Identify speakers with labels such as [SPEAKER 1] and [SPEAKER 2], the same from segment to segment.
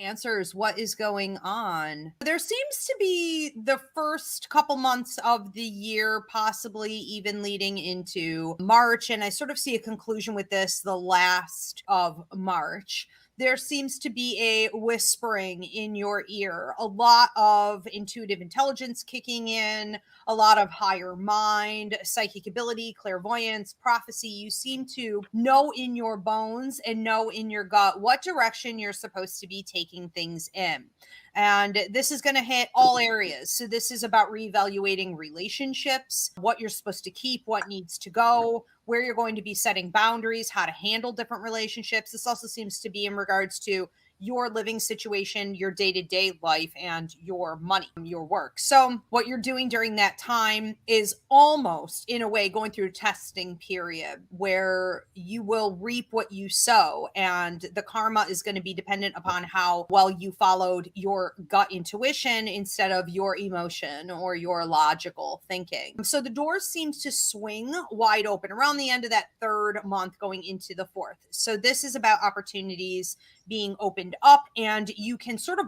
[SPEAKER 1] Cancers, what is going on? There seems to be the first couple months of the year, possibly even leading into March, and I sort of see a conclusion with this the last of March. There seems to be a whispering in your ear, a lot of intuitive intelligence kicking in, a lot of higher mind, psychic ability, clairvoyance, prophecy. You seem to know in your bones and know in your gut what direction you're supposed to be taking things in. And this is going to hit all areas. So, this is about reevaluating relationships, what you're supposed to keep, what needs to go, where you're going to be setting boundaries, how to handle different relationships. This also seems to be in regards to your living situation, your day to day life, and your money, your work. So, what you're doing during that time is almost, in a way, going through a testing period where you will reap what you sow, and the karma is going to be dependent upon how well you followed your gut intuition instead of your emotion or your logical thinking. So, the doors seem to swing wide open around the end of that third month going into the fourth. So, this is about opportunities being opened up, and you can sort of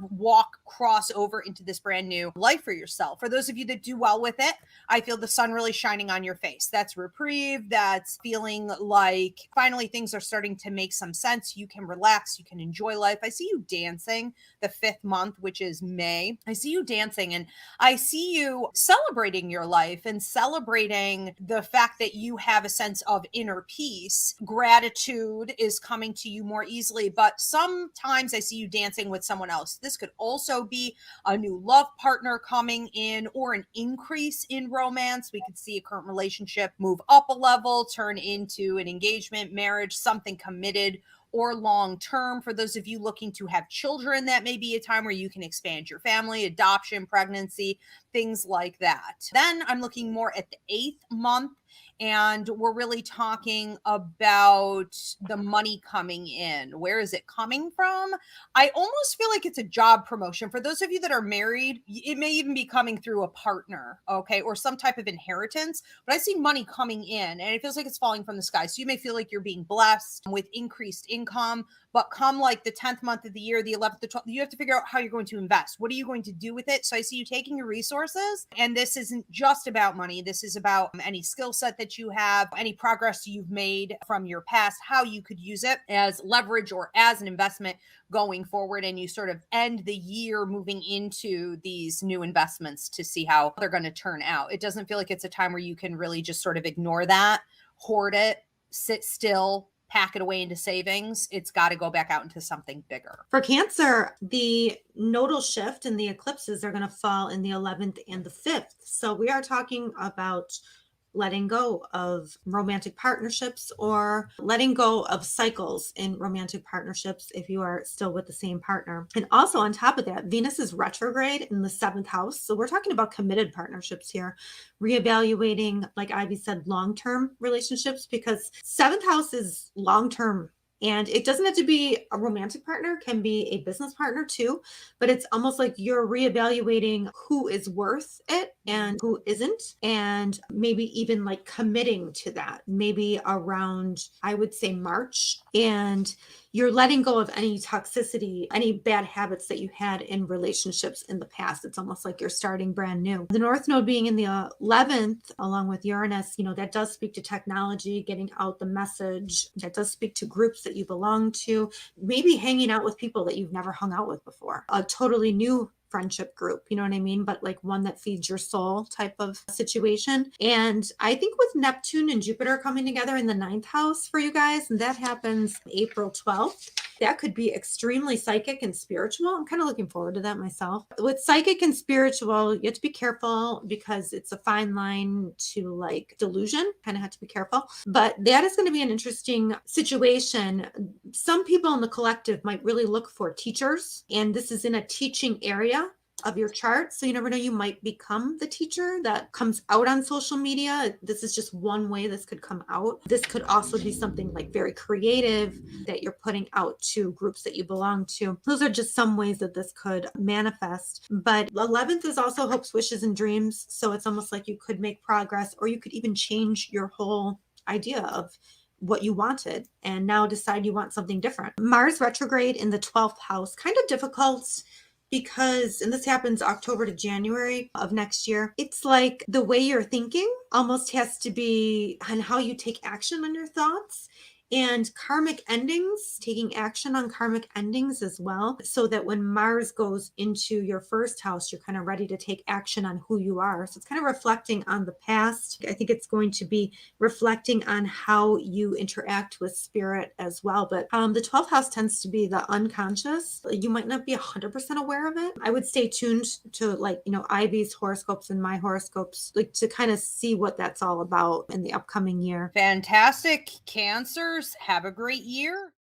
[SPEAKER 1] cross over into this brand new life for yourself. For those of you that do well with it, I feel the sun really shining on your face. That's reprieve. That's feeling like finally things are starting to make some sense. You can relax. You can enjoy life. I see you dancing the fifth month, which is May. I see you dancing, and I see you celebrating your life and celebrating the fact that you have a sense of inner peace. Gratitude is coming to you more easily, but sometimes I see you dancing with someone else. This could also be a new love partner coming in or an increase in romance. We could see a current relationship move up a level, turn into an engagement, marriage, something committed or long term. For those of you looking to have children, that may be a time where you can expand your family, adoption, pregnancy, things like that. Then I'm looking more at the eighth month, and we're really talking about the money coming in. Where is it coming from? I almost feel like it's a job promotion. For those of you that are married, it may even be coming through a partner, okay, or some type of inheritance. But I see money coming in, and it feels like it's falling from the sky. So you may feel like you're being blessed with increased income. But come like the 10th month of the year, the 11th, the 12th, you have to figure out how you're going to invest. What are you going to do with it? So I see you taking your resources, and this isn't just about money. This is about any skill set that you have, any progress you've made from your past, how you could use it as leverage or as an investment going forward. And you sort of end the year moving into these new investments to see how they're going to turn out. It doesn't feel like it's a time where you can really just sort of ignore that, hoard it, sit still, pack it away into savings. It's got to go back out into something bigger.
[SPEAKER 2] For Cancer, the nodal shift and the eclipses are going to fall in the 11th and the 5th. So we are talking about letting go of romantic partnerships or letting go of cycles in romantic partnerships if you are still with the same partner. And also on top of that, Venus is retrograde in the 7th house. So we're talking about committed partnerships here, reevaluating, like Ivy said, long-term relationships, because 7th house is long-term. And it doesn't have to be a romantic partner, can be a business partner too, but it's almost like you're reevaluating who is worth it and who isn't, and maybe even like committing to that, maybe around, I would say, March. And you're letting go of any toxicity, any bad habits that you had in relationships in the past. It's almost like you're starting brand new. The North Node being in the 11th, along with Uranus, that does speak to technology, getting out the message. That does speak to groups that you belong to, maybe hanging out with people that you've never hung out with before. A totally new friendship group, you know what I mean? But like one that feeds your soul type of situation. And I think with Neptune and Jupiter coming together in the 9th house for you guys, and that happens April 12th, that could be extremely psychic and spiritual. I'm kind of looking forward to that myself. With psychic and spiritual, you have to be careful because it's a fine line to like delusion. Kind of have to be careful. But that is going to be an interesting situation. Some people in the collective might really look for teachers, and this is in a teaching area of your chart. So you never know, you might become the teacher that comes out on social media. This is just one way this could come out. This could also be something like very creative that you're putting out to groups that you belong to. Those are just some ways that this could manifest. But 11th is also hopes, wishes, and dreams. So it's almost like you could make progress, or you could even change your whole idea of what you wanted and now decide you want something different. Mars retrograde in the 12th house, kind of difficult because, and this happens October to January of next year, it's like the way you're thinking almost has to be on how you take action on your thoughts and karmic endings, taking action on karmic endings as well, so that when Mars goes into your first house, you're kind of ready to take action on who you are. So it's kind of reflecting on the past. I think it's going to be reflecting on how you interact with spirit as well. But the 12th house tends to be the unconscious. You might not be 100% aware of it. I would stay tuned to, like, Ivy's horoscopes and my horoscopes, like, to kind of see what that's all about in the upcoming year.
[SPEAKER 1] Fantastic. Cancers, have a great year.